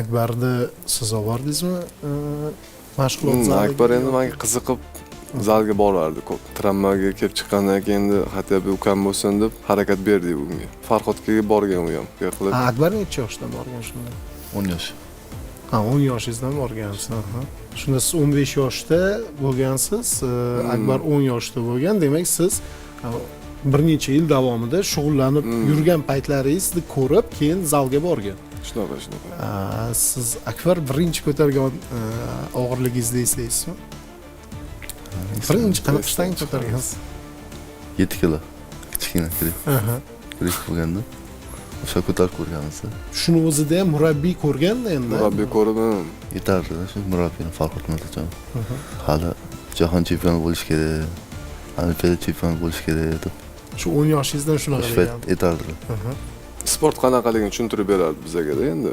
Akbarni siz olib bordingizmi? Mashg'ulot zaliga? Akbar endi menga qiziqib zalga borardi ko'p. Tramvaga kelib chiqqandan keyin endi hatto bir ukam bo'lsin deb harakat berdik unga. Farhodga borgan u ham. Qilib. Akbar necha yoshda borgan shunda? 10 yosh. Ha, 10 yoshingizdan borgansiz. Shunda siz 15 yoshda bo'lgansiz, Akbar 10 yoshda bo'lgan. Demak, siz bir necha yil davomida shug'ullanib yurgan paytlaringizni ko'rib, keyin zalga borgan. Shunaqa. Siz Akbar birinchi ko'targan og'irligingizni eslaysizmi? Birinchi qanaqasidan ko'targansiz? 7 kilo. Kichkina kirik bo'lganda. O'sha ko'tarib ko'rganmiz. Shuni o'zida ham murabbiy ko'rganda endi. Murabbiy ko'rib, Yetardi, shu murabbiyni Farhod Mirzajon. Hali jahon chempioni bo'lish kerak. Olimpiada chempioni bo'lish kerak deb. Shu 10 yoshingizdan shunaqa O'sha degan. yetardi. sport qanaqaligini tushuntirib berardi bizga endi.